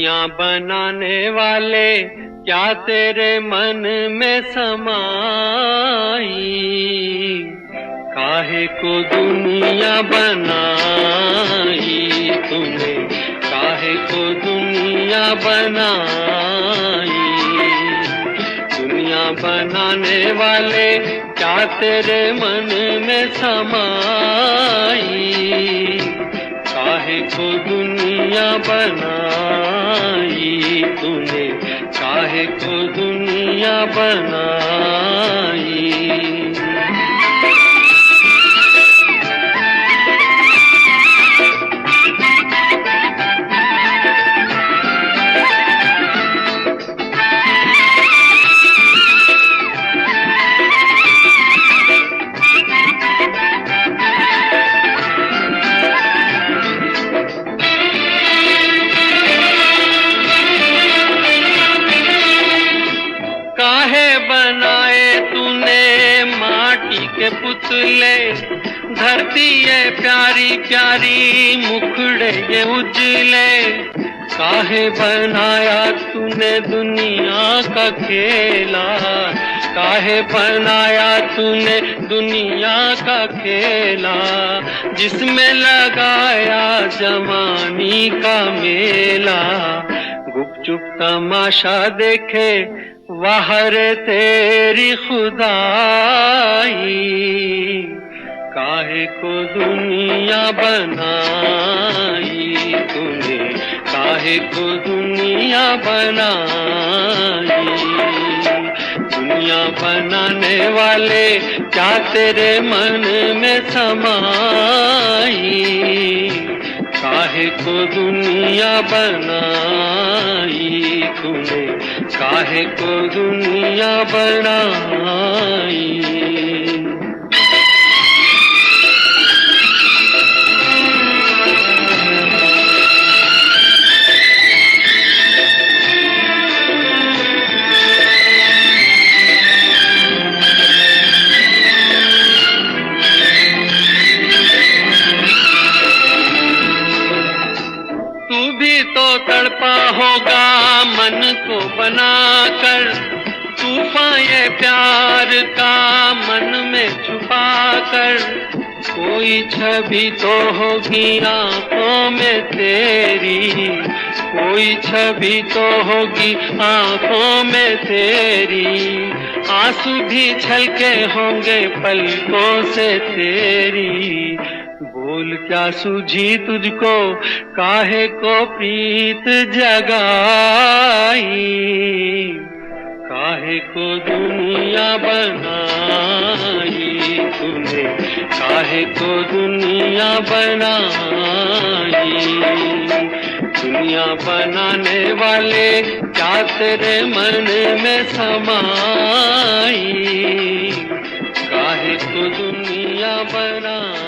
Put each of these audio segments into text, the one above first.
दुनिया बनाने वाले क्या तेरे मन में समाई, काहे को दुनिया बनाई तूने, काहे को दुनिया बनाई। दुनिया बनाने वाले क्या तेरे मन में समाई, काहे को दुनिया बनाई तूने, काहे को दुनिया बनाई। के पुतले धरती ये प्यारी प्यारी मुखड़े ये उजले, काहे बनाया तूने दुनिया का खेला, काहे बनाया तूने दुनिया का खेला, जिसमें लगाया जवानी का मेला। गुपचुप तमाशा देखे वाहर तेरी खुदाई, काहे को दुनिया बनाई तूने, काहे को दुनिया बनाई। दुनिया बनाने वाले क्या तेरे मन में समाई, काहे को दुनिया बनाई तूने, काहे को दुनिया बनाई। तड़पा होगा मन को बनाकर, तूफान ये प्यार का मन में छुपा कर। कोई छवि तो होगी आंखों में तेरी, कोई छवि तो होगी आंखों में तेरी, आंसू भी छलके होंगे पलकों से तेरी। बोल क्या सूझी तुझको, काहे को प्रीत जगाई, काहे को दुनिया बनाई तूने, काहे को दुनिया बनाई। दुनिया बनाने वाले क्या तेरे मन में समाई, काहे को दुनिया बनाई।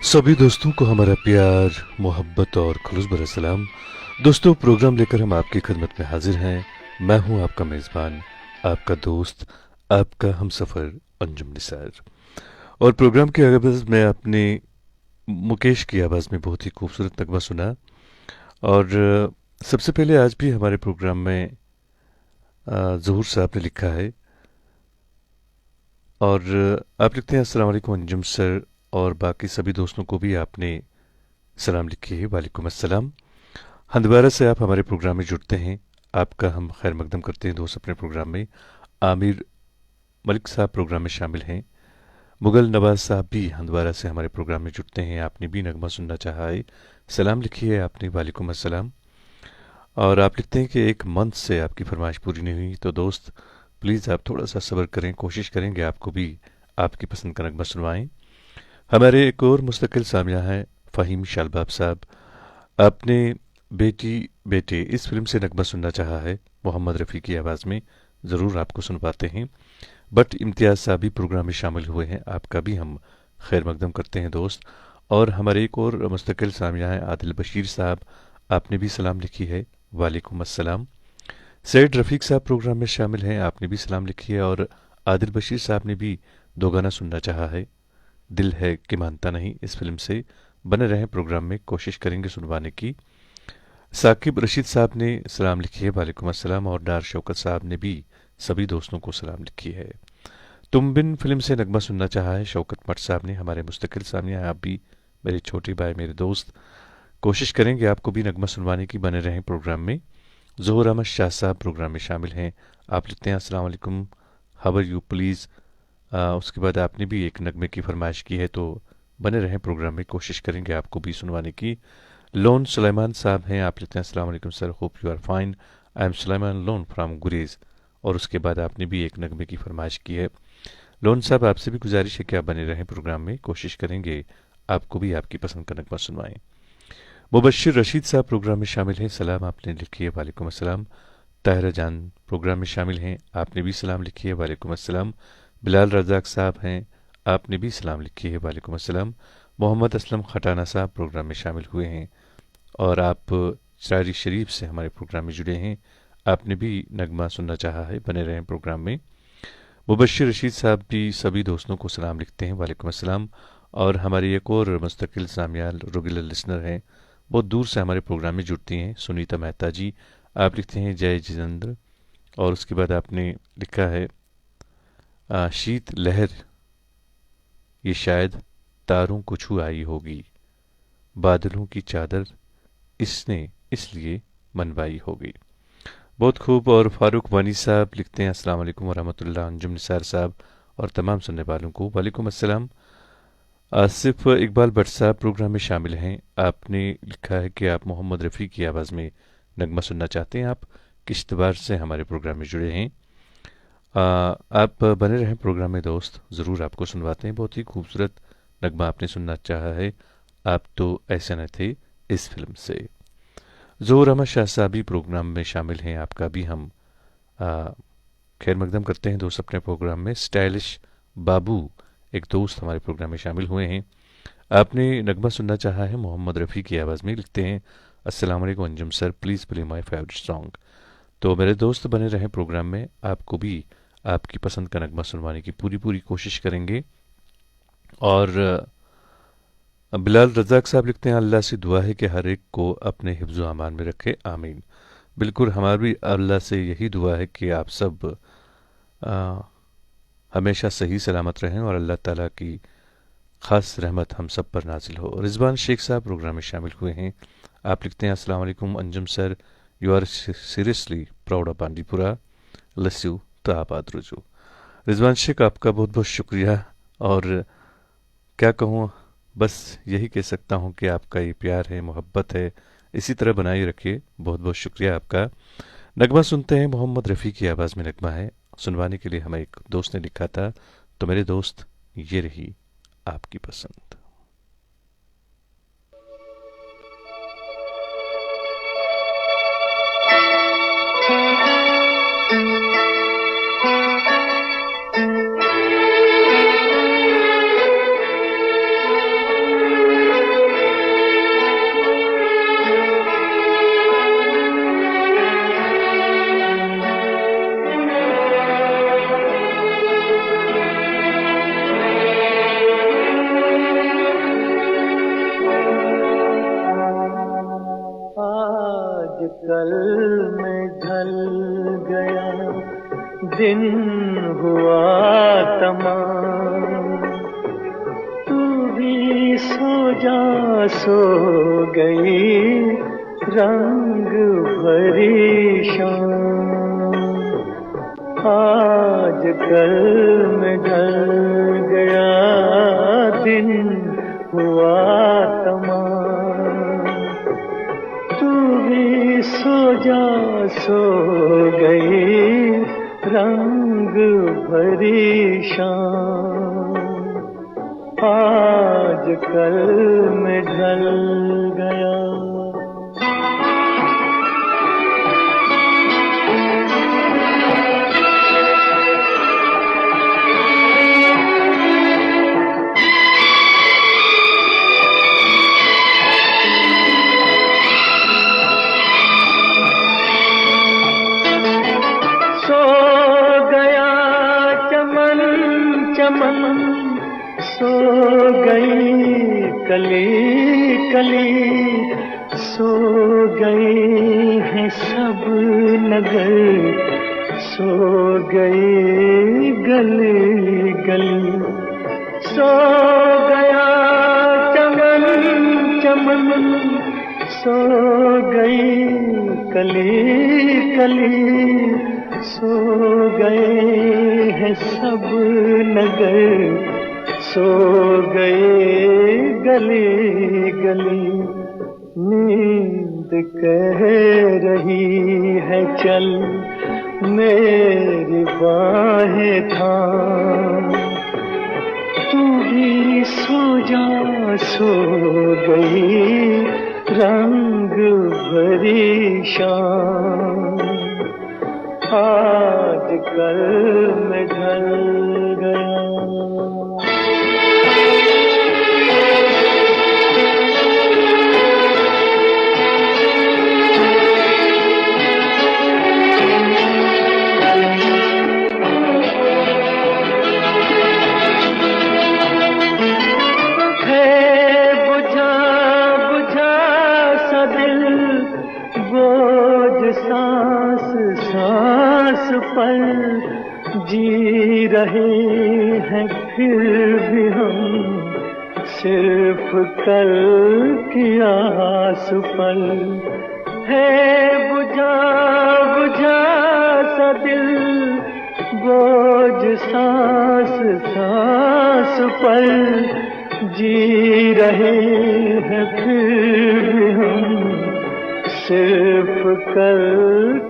सभी दोस्तों को हमारा प्यार, मोहब्बत और खुलूस भरा सलाम। दोस्तों, प्रोग्राम लेकर हम आपकी खिदमत में हाजिर हैं। मैं हूं आपका मेज़बान, आपका दोस्त, आपका हमसफ़र अंजुम निसार। और प्रोग्राम के आगाज़ में आपने मुकेश की आवाज़ में बहुत ही खूबसूरत नगमा सुना। और सबसे पहले आज भी हमारे प्रोग्राम में ज़हूर साहब ने लिखा है, और आप लिखते हैं अस्सलाम वालेकुम अंजुम सर, और बाकी सभी दोस्तों को भी आपने सलाम लिखी है। वालेकुम अस्सलाम। हंदवारा से आप हमारे प्रोग्राम में जुड़ते हैं, आपका हम खैर मकदम करते हैं दोस्त अपने प्रोग्राम में। आमिर मलिक साहब प्रोग्राम में शामिल हैं। मुगल नवाज साहब भी हंदवारा से हमारे प्रोग्राम में जुड़ते हैं, आपने भी नगमा सुनना चाहा है, सलाम लिखी है आपने। वालेकुम अस्सलाम। और आप लिखते हैं कि एक मंथ से आपकी फरमाइश पूरी नहीं हुई, तो दोस्त प्लीज़ आप थोड़ा सा सब्र करें, कोशिश करेंगे आपको भी आपकी पसंद का नगमा सुनवाएं। हमारे एक और मुस्तकिल सामिया हैं फ़हीम शालबाब साहब, आपने बेटी बेटे इस फिल्म से नगमा सुनना चाहा है मोहम्मद रफ़ी की आवाज़ में, ज़रूर आपको सुन पाते हैं। बट इम्तियाज़ साहब भी प्रोग्राम में शामिल हुए हैं, आपका भी हम खैर मकदम करते हैं दोस्त। और हमारे एक और मुस्तकिल सामिया हैं आदिल बशीर साहब, आपने भी सलाम लिखी है। वालेकुम अस्सलाम। सैयद रफ़ीक साहब प्रोग्राम में शामिल हैं, आपने भी सलाम लिखी है। और आदिल बशीर साहब ने भी दो गाना सुनना चाहा है, दिल है कि मानता नहीं, इस फिल्म से। बने रहें प्रोग्राम में, कोशिश करेंगे सुनवाने की। साकिब रशीद साहब ने सलाम लिखी है, वालेकुम अस्सलाम। और डार शौकत साहब ने भी सभी दोस्तों को सलाम लिखी है। तुम बिन फिल्म से नगमा सुनना चाहा है शौकत मट साहब ने। हमारे मुस्तकिल सामने आप भी मेरे छोटे भाई, मेरे दोस्त, कोशिश करेंगे आपको भी नगमा सुनवाने की। बने रहें प्रोग्राम में। ज़ोहर अहमद शाह साहब प्रोग्राम में शामिल हैं। आप लिखते हैं अस्सलाम वालेकुम, हाउ आर यू प्लीज़। उसके बाद आपने भी एक नगमे की फरमाइश की है, तो बने रहें प्रोग्राम में, कोशिश करेंगे आपको भी सुनवाने की। लोन सुलेमान साहब हैं। आप लिखते हैं अस्सलाम वालेकुम sir, hope you are fine, I am Suleman Lone from Gurez. और उसके बाद आपने भी एक नगमे की फरमाइश की है। लोन साहब, आपसे भी गुजारिश है कि आप बने रहें प्रोग्राम में, कोशिश करेंगे आपको भी आपकी पसंद का नगमा सुनवाएं। मुबश्शिर रशीद साहब प्रोग्राम में शामिल हैं। सलाम आपने लिखी है, वालेकुम अस्सलाम। ताहिरा जान प्रोग्राम में शामिल हैं। आपने भी सलाम लिखी है, वालेकुम अस्सलाम। बिलाल रज़ाक साहब हैं। आपने भी सलाम लिखी है, वालेकुम अस्सलाम। मोहम्मद असलम खटाना साहब प्रोग्राम में शामिल हुए हैं और आप चारी शरीफ से हमारे प्रोग्राम में जुड़े हैं। आपने भी नगमा सुनना चाहा है, बने रहें प्रोग्राम में। मुबश्शिर रशीद साहब भी सभी दोस्तों को सलाम लिखते हैं, वालेकुम अस्सलाम। और हमारी एक और मुस्तकिल सामिया रेगुलर लिसनर हैं, बहुत दूर से हमारे प्रोग्राम में जुड़ती हैं, सुनीता मेहता जी। आप लिखते हैं जय जितेंद्र। और उसके बाद आपने लिखा है शीत लहर ये शायद तारों को छू आई होगी, बादलों की चादर इसने इसलिए मनवाई होगी। बहुत खूब। और फारूक वानी साहब लिखते हैं अस्सलाम वालेकुम वरहमतुल्लाह। अंजुम निसार साहब और तमाम सुनने वालों को वालेकुम अस्सलाम। आसिफ इकबाल भट्ट साहब प्रोग्राम में शामिल हैं। आपने लिखा है कि आप मोहम्मद रफ़ी की आवाज़ में नगमा सुनना चाहते हैं। आप किश्तवाड़ से हमारे प्रोग्राम में जुड़े हैं। आप बने रहें प्रोग्राम में दोस्त, ज़रूर आपको सुनवाते हैं। बहुत ही खूबसूरत नगमा आपने सुनना चाहा है, आप तो ऐसे न थे, इस फिल्म से। ज़ोहर अहमद शाह साहब भी प्रोग्राम में शामिल हैं। आपका भी हम खैर मकदम करते हैं दोस्त अपने प्रोग्राम में। स्टाइलिश बाबू एक दोस्त हमारे प्रोग्राम में शामिल हुए हैं। आपने नगमा सुनना चाहा है मोहम्मद रफ़ी की आवाज़ में। लिखते हैं अस्सलाम वालेकुम Anjum sir, please play my favourite song. तो मेरे दोस्त बने रहें प्रोग्राम में, आपको भी आपकी पसंद का नगमा सुनवाने की पूरी कोशिश करेंगे। और बिलाल रज़ाक साहब लिखते हैं अल्लाह से दुआ है कि हर एक को अपने हिफ्ज़ अमान में रखे, आमीन। बिल्कुल, हमारी भी अल्लाह से यही दुआ है कि आप सब हमेशा सही सलामत रहें और अल्लाह ताला की ख़ास रहमत हम सब पर नाजिल हो। रिजवान शेख साहब प्रोग्राम में शामिल हुए हैं। आप लिखते हैं अस्सलाम वालेकुम Anjum sir, you are seriously proud of Bandipora, लस्यू तो आबाद रुजू। रिजवान शेख, आपका बहुत बहुत शुक्रिया। और क्या कहूँ, बस यही कह सकता हूँ कि आपका ये प्यार है, मोहब्बत है, इसी तरह बनाए रखिए। बहुत बहुत शुक्रिया आपका। नगमा सुनते हैं, मोहम्मद रफ़ी की आवाज़ में नगमा है, सुनवाने के लिए हमें एक दोस्त ने लिखा था। तो मेरे दोस्त, ये रही आपकी पसंद। कल में ढल गया दिन हुआ तमाम, तू भी सो जा, सो गई रंग भरी शाम। आज कल में ढल गया दिन हुआ तमाम, तू भी सो जा, सो गई रंग भरी शाम। आज कल में ढल गया। सो गई कली कली, सो गई है सब नगर, सो गई गली गली, सो गया चमन चमन, सो गई कली कली, सो गए हैं सब नगर, सो गए गली गली। नींद कह रही है चल मेरी बाहें थाम, तू भी सो जा, सो गई रंग भरी शाम, आज कल में ढल गया। पर जी रहे हैं फिर भी हम, सिर्फ कल की आस पर है बुझा बुझा सा दिल, बोझ सांस सांस पर जी रहे हैं फिर भी हम, सिर्फ कल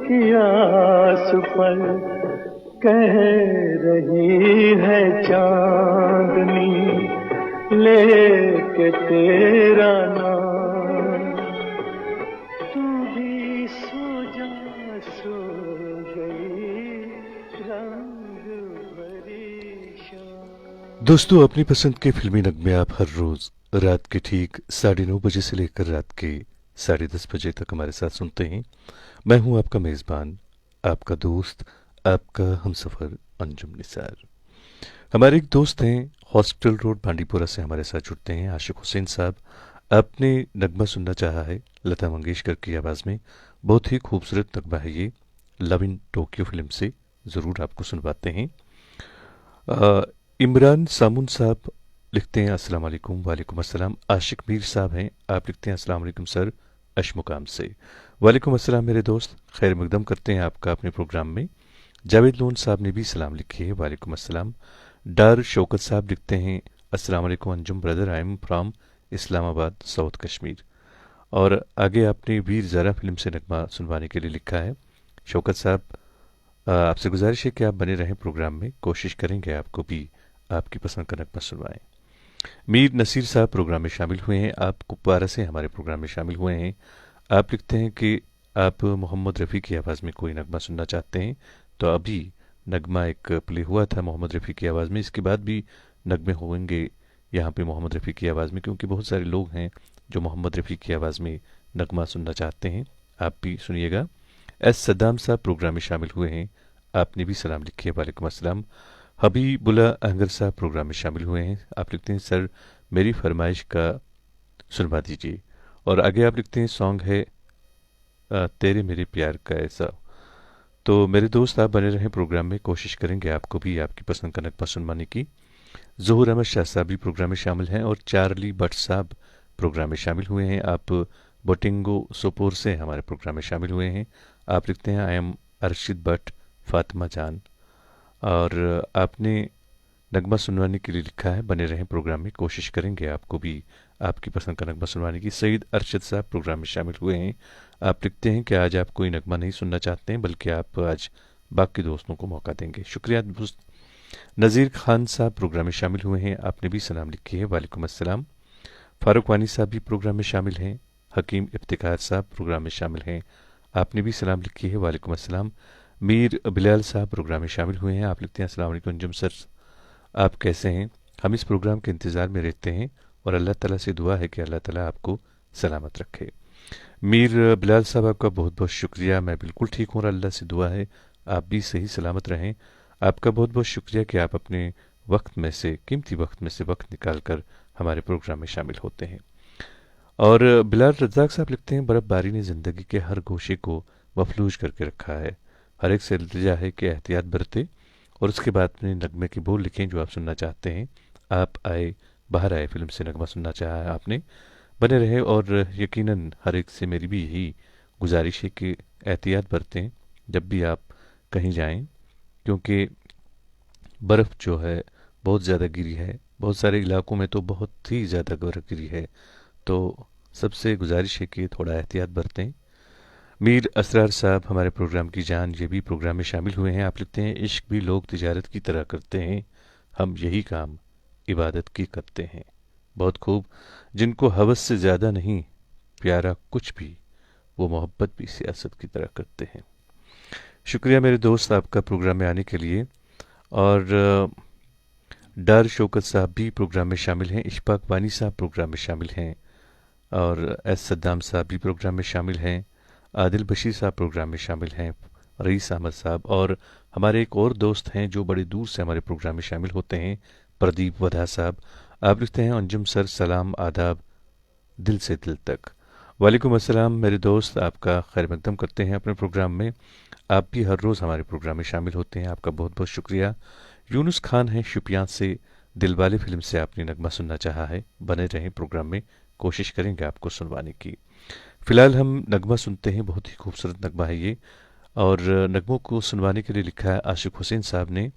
की आस पर कह रही है चांदनी लेके तेरा नाम, तू भी सो जा, सो गई रंग भरी शाम। दोस्तों, अपनी पसंद के फिल्मी नगमे आप हर रोज रात के ठीक 9:30 बजे से लेकर रात के 10:30 बजे तक हमारे साथ सुनते हैं। मैं हूं आपका मेज़बान, आपका दोस्त, आपका हमसफ़र अंजुम निसार। हमारे एक दोस्त हैं, हॉस्पिटल रोड बांडीपुरा से हमारे साथ जुड़ते हैं, आशिक हुसैन साहब। आपने नगमा सुनना चाहा है लता मंगेशकर की आवाज़ में, बहुत ही खूबसूरत नगमा है ये, लव इन टोक्यो फिल्म से, ज़रूर आपको सुनवाते हैं। इमरान सामुन साहब लिखते हैं अस्सलाम वालेकुम। वालेकुम अस्सलाम। आशिक मीर साहब हैं, आप लिखते हैं अस्सलाम वालेकुम सर, अशमुकाम से। वालेकुम अस्सलाम मेरे दोस्त, खैर मकदम करते हैं आपका अपने प्रोग्राम में। जावेद लोन साहब ने भी सलाम लिखी है, वालेकुम अस्सलाम। डार शौकत साहब लिखते हैं अस्सलाम वालेकुम Anjum brother, I am from Islamabad south Kashmir. और आगे आपने वीर ज़ारा फिल्म से नगमा सुनवाने के लिए लिखा है। शौकत साहब, आपसे गुजारिश है कि आप बने रहें प्रोग्राम में, कोशिश करेंगे आपको भी आपकी पसंद का नगमा सुनवाएं। मीर नसीर साहब प्रोग्राम में शामिल हुए हैं, आप कुपवारा से हमारे प्रोग्राम में शामिल हुए हैं। आप लिखते हैं कि आप मोहम्मद रफ़ी की आवाज़ में कोई नगमा सुनना चाहते हैं, तो अभी नगमा एक प्ले हुआ था मोहम्मद रफ़ी की आवाज़ में, इसके बाद भी नगमे होंगे यहाँ पे मोहम्मद रफ़ी की आवाज़ में, क्योंकि बहुत सारे लोग हैं जो मोहम्मद रफ़ी की आवाज़ में नगमा सुनना चाहते हैं। आप भी सुनिएगा। एस सद्दाम साहब प्रोग्राम में शामिल हुए हैं, आपने भी सलाम लिखी है, वालेकुम अस्सलाम। हबीबुल्ला अहंगर साहब प्रोग्राम में शामिल हुए हैं, आप लिखते हैं सर मेरी फरमाइश का सुनवा दीजिए। और आगे आप लिखते हैं सॉन्ग है तेरे मेरे प्यार का ऐसा। तो मेरे दोस्त आप बने रहें प्रोग्राम में, कोशिश करेंगे आपको भी आपकी पसंद का नगमा सुनवाने की। ज़हूर अहमद शाह साहब भी प्रोग्राम में शामिल हैं और चार्ली भट्ट साहब प्रोग्राम में शामिल हुए हैं। आप बोटिंगो सोपोर से हमारे प्रोग्राम में शामिल हुए हैं। आप लिखते हैं आई एम अरशिद भट्ट फातिमा जान, और आपने नगमा सुनवाने के लिए लिखा है बने रहें प्रोग्राम में, कोशिश करेंगे आपको भी आपकी पसंद का नगमा सुनवाने की। सईद अरशद साहब प्रोग्राम में शामिल हुए हैं। आप लिखते हैं कि आज आप कोई नगमा नहीं सुनना चाहते हैं, बल्कि आप आज बाकी दोस्तों को मौका देंगे। शुक्रिया दोस्त। नज़ीर खान साहब प्रोग्राम में शामिल हुए हैं, आपने भी सलाम लिखी है, वालेकुम अस्सलाम। फारूक वानी साहब भी प्रोग्राम में शामिल हैं। हकीम इफ्तिकार साहब प्रोग्राम में शामिल हैं, आपने भी सलाम लिखी है, वालेकुम अस्सलाम। मीर बिलाल साहब प्रोग्राम में शामिल हुए हैं, आप लिखते हैं अस्सलाम वालेकुम अंजुम सर, आप कैसे हैं? हम इस प्रोग्राम के इंतज़ार में रहते हैं और अल्लाह ताला से दुआ है कि अल्लाह ताला आपको सलामत रखे। मीर बिलाल साहब आपका बहुत बहुत शुक्रिया। मैं बिल्कुल ठीक हूँ और अल्लाह से दुआ है आप भी सही सलामत रहें। आपका बहुत बहुत शुक्रिया कि आप अपने वक्त में से, कीमती वक्त में से वक्त निकालकर हमारे प्रोग्राम में शामिल होते हैं। और बिलाल रज़ाक साहब लिखते हैं, बर्फबारी ने ज़िंदगी के हर गोशे को मफलूज करके रखा है। हर एक से इल्तिजा है कि एहतियात बरते और उसके बाद अपने नगमे के बोल लिखें जो आप सुनना चाहते हैं। आप आए बाहर आए फिल्म से नगमा सुनना चाहा है आपने, बने रहे। और यकीनन हर एक से मेरी भी यही गुजारिश है कि एहतियात बरतें जब भी आप कहीं जाएं, क्योंकि बर्फ़ जो है बहुत ज़्यादा गिरी है, बहुत सारे इलाकों में तो बहुत ही ज़्यादा बर्फ़ गिरी है। तो सबसे गुजारिश है कि थोड़ा एहतियात बरतें। मीर असरार साहब हमारे प्रोग्राम की जान, ये भी प्रोग्राम में शामिल हुए हैं। आप लिखते हैं, इश्क भी लोग तिजारत की तरह करते हैं, हम यही काम इबादत की करते हैं। बहुत खूब। जिनको हवस से ज़्यादा नहीं प्यारा कुछ भी, वो मोहब्बत भी सियासत की तरह करते हैं। शुक्रिया मेरे दोस्त आपका प्रोग्राम में आने के लिए। और डार शौकत साहब भी प्रोग्राम में शामिल हैं, इशफाक वानी साहब प्रोग्राम में शामिल हैं, और एस सद्दाम साहब भी प्रोग्राम में शामिल हैं, आदिल बशीर साहब प्रोग्राम में शामिल हैं, रईस अहमद साहब, और हमारे एक और दोस्त हैं जो बड़ी दूर से हमारे प्रोग्राम में शामिल होते हैं, प्रदीप वधा साहब। आप लिखते हैं, अंजुम सर सलाम आदाब दिल से दिल तक। वालेकुम अस्सलाम मेरे दोस्त, आपका खैर मकदम करते हैं अपने प्रोग्राम में। आप भी हर रोज़ हमारे प्रोग्राम में शामिल होते हैं, आपका बहुत बहुत शुक्रिया। यूनुस खान हैं शुपियां से, दिलवाले फिल्म से आपने नगमा सुनना चाहा है, बने रहें प्रोग्राम में, कोशिश करेंगे आपको सुनवाने की। फ़िलहाल हम नगमा सुनते हैं, बहुत ही खूबसूरत नगमा है ये, और नगमों को सुनवाने के लिए लिखा है आशिक हुसैन साहब ने।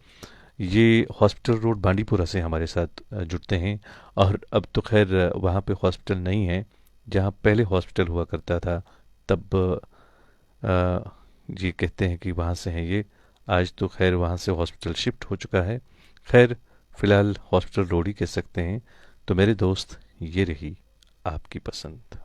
ये हॉस्पिटल रोड बांडीपुरा से हमारे साथ जुड़ते हैं, और अब तो खैर वहाँ पे हॉस्पिटल नहीं है, जहाँ पहले हॉस्पिटल हुआ करता था तब ये कहते हैं कि वहाँ से हैं ये। आज तो खैर वहाँ से हॉस्पिटल शिफ्ट हो चुका है। खैर फ़िलहाल हॉस्पिटल रोड ही कह सकते हैं। तो मेरे दोस्त, ये रही आपकी पसंद।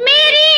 मेरी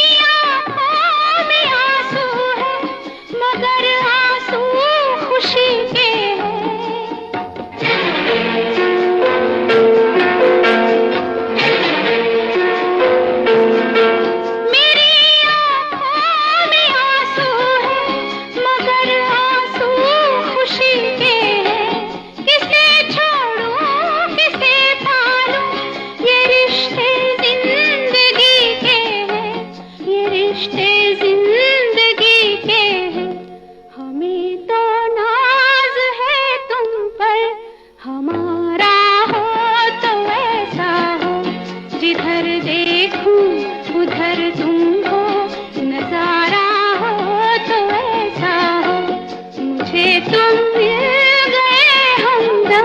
दोस्तों,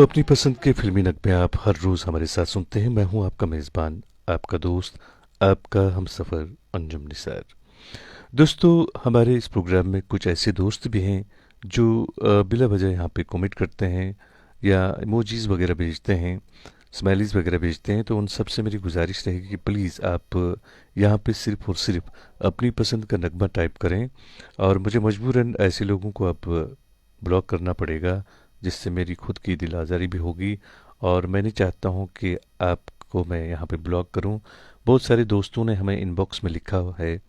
अपनी पसंद के फिल्मी नगमे आप हर रोज़ हमारे साथ सुनते हैं। मैं हूं आपका मेज़बान, आपका दोस्त, आपका हमसफ़र अंजुम निसार। दोस्तों, हमारे इस प्रोग्राम में कुछ ऐसे दोस्त भी हैं जो बिला वजह यहाँ पे कमेंट करते हैं या इमोजीज़ वगैरह भेजते हैं, स्माइलीज़ वगैरह भेजते हैं। तो उन सब से मेरी गुजारिश रहेगी कि प्लीज़ आप यहाँ पे सिर्फ़ और सिर्फ अपनी पसंद का नगमा टाइप करें, और मुझे मजबूरन ऐसे लोगों को अब ब्लॉक करना पड़ेगा, जिससे मेरी खुद की दिल आज़ारी भी होगी, और मैं नहीं चाहता हूँ कि आपको मैं यहाँ पे ब्लॉक करूँ। बहुत सारे दोस्तों ने हमें इनबॉक्स में लिखा हुआ है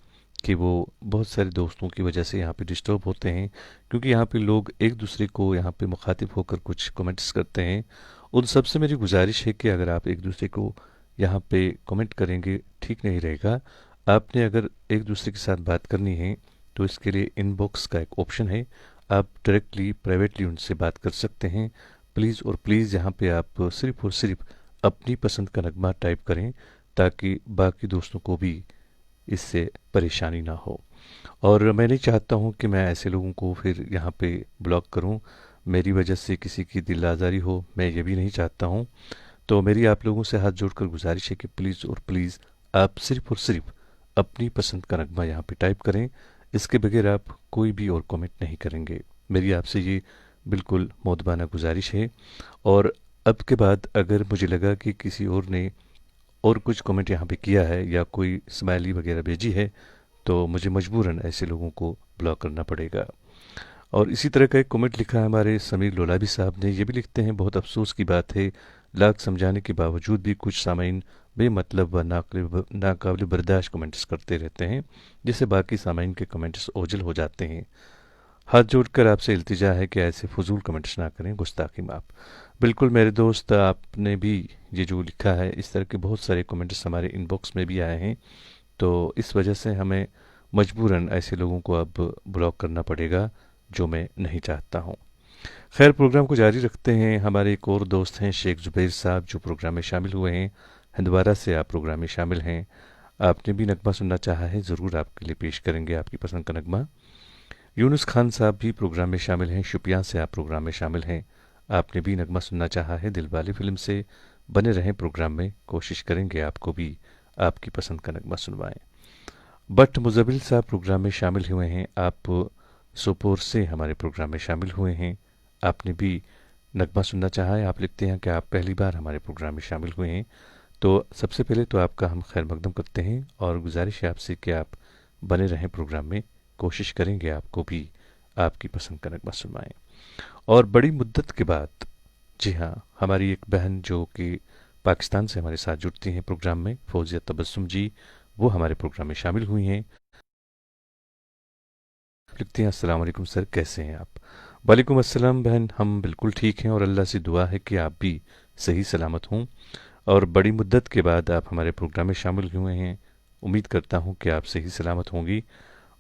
कि वो बहुत सारे दोस्तों की वजह से यहाँ पे डिस्टर्ब होते हैं, क्योंकि यहाँ पे लोग एक दूसरे को यहाँ पे मुखातिब होकर कुछ कमेंट्स करते हैं। उन सब से मेरी गुजारिश है कि अगर आप एक दूसरे को यहाँ पे कमेंट करेंगे, ठीक नहीं रहेगा। आपने अगर एक दूसरे के साथ बात करनी है तो इसके लिए इनबॉक्स का एक ऑप्शन है, आप डायरेक्टली प्राइवेटली उनसे बात कर सकते हैं। प्लीज़ और प्लीज़ यहाँ पे आप सिर्फ और सिर्फ अपनी पसंद का नगमा टाइप करें, ताकि बाकी दोस्तों को भी इससे परेशानी ना हो। और मैं नहीं चाहता हूँ कि मैं ऐसे लोगों को फिर यहाँ पे ब्लॉक करूँ, मेरी वजह से किसी की दिल आज़ारी हो, मैं ये भी नहीं चाहता हूँ। तो मेरी आप लोगों से हाथ जोड़कर गुजारिश है कि प्लीज़ और प्लीज़ आप सिर्फ और सिर्फ अपनी पसंद का नगमा यहाँ पे टाइप करें। इसके बगैर आप कोई भी और कमेंट नहीं करेंगे। मेरी आपसे ये बिल्कुल मोदबाना गुजारिश है। और अब के बाद अगर मुझे लगा कि किसी और ने और कुछ कमेंट यहाँ पे किया है या कोई स्माइली वगैरह भेजी है, तो मुझे मजबूरन ऐसे लोगों को ब्लॉक करना पड़ेगा। और इसी तरह का एक कमेंट लिखा है हमारे समीर लोलाबी साहब ने। ये भी लिखते हैं, बहुत अफसोस की बात है, लाख समझाने के बावजूद भी कुछ सामाइन बेमतलब व नाकाबिल बर्दाश्त कमेंट्स करते रहते हैं, जिससे बाकी सामाइन के कमेंट्स ओझल हो जाते हैं। हाथ जोड़कर आपसे इल्तिजा है कि ऐसे फजूल कमेंट्स ना करें, गुस्ताखी माफ। बिल्कुल मेरे दोस्त, आपने भी ये जो लिखा है, इस तरह के बहुत सारे कमेंट्स हमारे इनबॉक्स में भी आए हैं, तो इस वजह से हमें मजबूरन ऐसे लोगों को अब ब्लॉक करना पड़ेगा, जो मैं नहीं चाहता हूँ। खैर, प्रोग्राम को जारी रखते हैं। हमारे एक और दोस्त हैं शेख जुबैर साहब, जो प्रोग्राम में शामिल हुए हैं। हंदवारा से आप प्रोग्राम में शामिल हैं। आपने भी नगमा सुनना चाहा है, ज़रूर आपके लिए पेश करेंगे आपकी पसंद का नगमा। यूनुस खान साहब भी प्रोग्राम में शामिल हैं। शुपियाँ से आप प्रोग्राम में शामिल हैं। आपने भी नगमा सुनना चाहा है दिलवाले फिल्म से। बने रहें प्रोग्राम में, कोशिश करेंगे आपको भी आपकी पसंद का नगमा सुनवाएं। बट मुजबिल साहब प्रोग्राम में शामिल हुए हैं। आप सोपोर से हमारे प्रोग्राम में शामिल हुए हैं। आपने भी नगमा सुनना चाहा है। आप लिखते हैं कि आप पहली बार हमारे प्रोग्राम में शामिल हुए हैं। तो सबसे पहले तो आपका हम खैर मकदम करते हैं, और गुजारिश है आपसे कि आप बने रहें प्रोग्राम में, कोशिश करेंगे आपको भी आपकी पसंद का नगमा सुनवाएं। और बड़ी मुद्दत के बाद, जी हाँ, हमारी एक बहन जो कि पाकिस्तान से हमारे साथ जुड़ती हैं प्रोग्राम में, फौजिया तबस्सुम जी, वो हमारे प्रोग्राम में शामिल हुई हैं। लिखते हैं, अस्सलाम वालेकुम सर, कैसे हैं आप? वालेकुम अस्सलाम बहन, हम बिल्कुल ठीक हैं, और अल्लाह से दुआ है कि आप भी सही सलामत हों। और बड़ी मुद्दत के बाद आप हमारे प्रोग्राम में शामिल हुए हैं। उम्मीद करता हूं कि आप सही सलामत होंगी।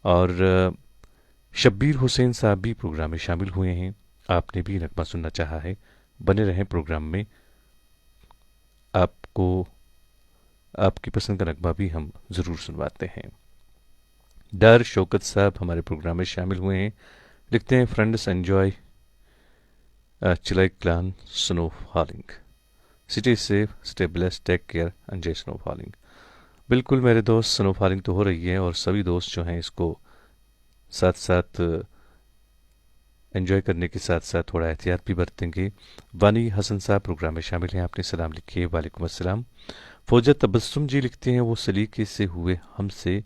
और शब्बीर हुसैन साहब भी प्रोग्राम में शामिल हुए हैं। आपने भी नगमा सुनना चाहा है। बने रहें प्रोग्राम में, आपको आपकी पसंद का नगमा भी हम ज़रूर सुनवाते हैं। डर शौकत साहब हमारे प्रोग्राम में शामिल हुए हैं। लिखते हैं, friends enjoy Chillai Kalan snow falling, stay safe, stay blessed, take care, enjoy snow falling. बिल्कुल मेरे दोस्त, स्नो फॉलिंग तो हो रही है, और सभी दोस्त जो हैं इसको साथ साथ एंजॉय करने के साथ साथ थोड़ा एहतियात भी बरतेंगे। वानी हसन साहब प्रोग्राम में शामिल हैं। आपने सलाम लिखिए। वालेकुम अस्सलाम। फौजा तबस्सुम जी लिखते हैं, वो सलीके से हुए हमसे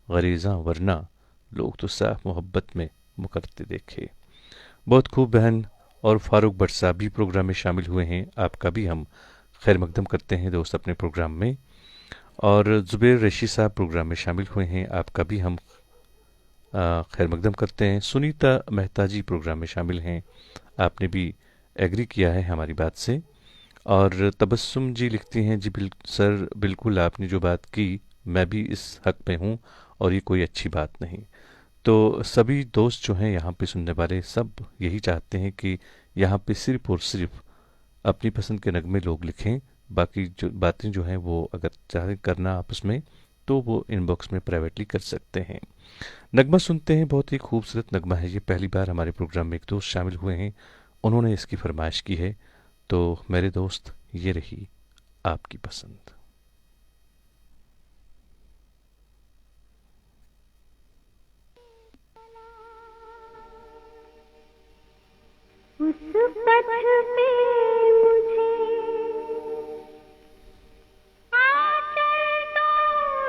गरीज़ां, वरना लोग तो साफ मोहब्बत में मुकरते देखे। बहुत खूब बहन। और फारूक भट्ट साहब भी प्रोग्राम में शामिल हुए हैं। आपका भी हम खैर मकदम करते हैं दोस्त अपने प्रोग्राम में। और जुबैर रशी साहब प्रोग्राम में शामिल हुए हैं। आपका भी हम खैर मकदम करते हैं। सुनीता मेहता जी प्रोग्राम में शामिल हैं। आपने भी एग्री किया है हमारी बात से। और तबस्सुम जी लिखती हैं, जी सर बिल्कुल आपने जो बात की, मैं भी इस हक में हूँ, और ये कोई अच्छी बात नहीं। तो सभी दोस्त जो हैं यहाँ पे सुनने वाले, सब यही चाहते हैं कि यहाँ पे सिर्फ और सिर्फ अपनी पसंद के नगमे लोग लिखें, बाकी जो बातें जो हैं वो अगर चाहे करना आपस में तो वो इनबॉक्स में प्राइवेटली कर सकते हैं। नगमा सुनते हैं, बहुत ही खूबसूरत नगमा है ये। पहली बार हमारे प्रोग्राम में एक दोस्त शामिल हुए हैं, उन्होंने इसकी फरमाइश की है, तो मेरे दोस्त ये रही आपकी पसंद। उस पथ पे मुझे आंचल तो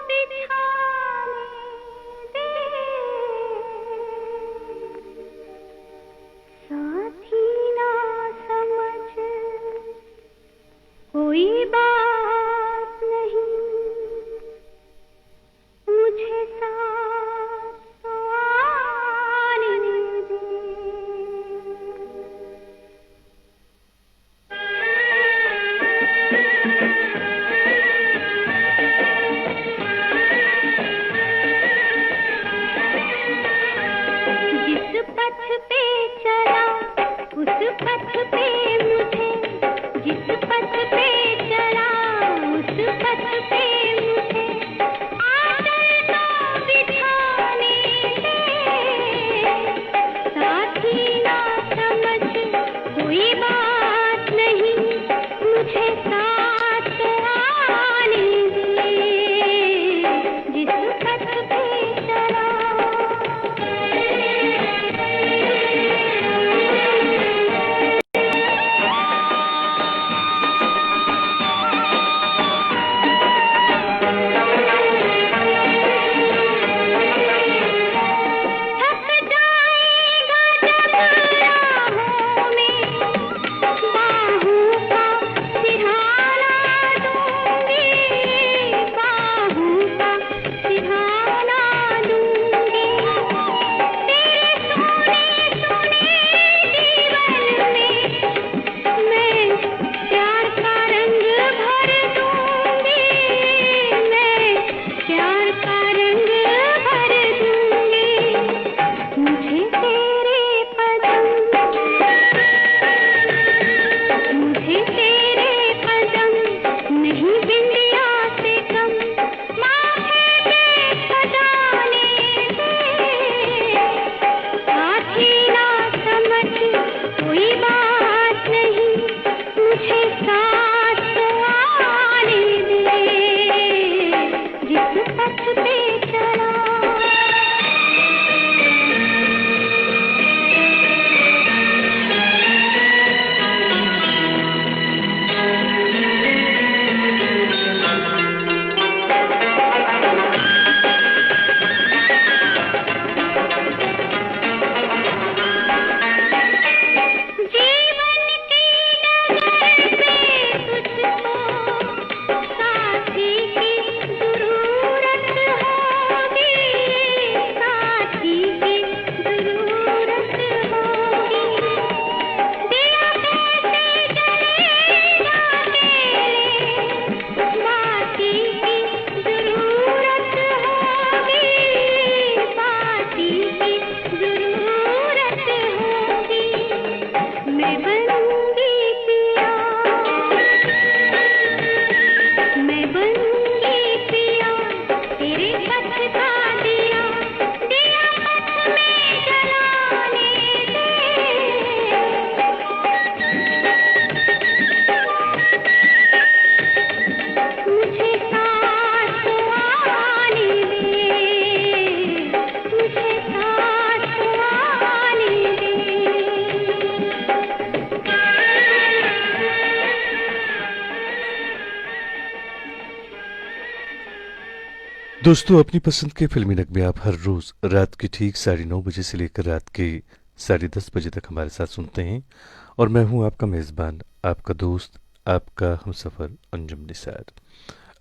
बिछाने दे, साथी ना समझ कोई बात नहीं, मुझे साथ तो आने दे। जिस पथ पे चला उस पथ पे मुझे, जिस पथ पे चला उस पथ पे मुझे आंचल तो बिछाने दे, साथी ना समझ कोई बात नहीं, मुझे साथ तो आने दे। जिस पथ पे चला थक जाएगा जब राहों में, बाहों का सिरहाना दूंगी, बाहों का सिरहाना दूंगी। तेरे सोने सोने जीवन में मैं प्यार का रंग भर दूंगी, मैं प्यार का रंग भर दूंगी। मुझे तेरे कदम, मुझे तेरे कदम नहीं बिंदिया से कम, माथे पे सजाने दे, साथी ना समझ कोई बात नहीं, मुझे साथ तो आने दे। जिस पथ पे चला जीवन की डगर पे तुझको साथी की जरूरत होगी, साथी की जरूरत होगी। दिया कैसे जलेगा अकेले, साथी की जरूरत होगी, साथी की जरूरत होगी। मैं बनूंगी पिया, मैं बनूंगी पिया, तेरे पथ का दिया, दिया पथ में जलाने दे, मुझे साथ तो आने दे, मुझे साथ तो आने दे। दोस्तों, अपनी पसंद के फिल्मी नगमे आप हर रोज रात के ठीक 9:30 से लेकर रात के 10:30 बजे तक हमारे साथ सुनते हैं, और मैं हूं आपका मेज़बान, आपका दोस्त, आपका हमसफ़र अंजुम निसार।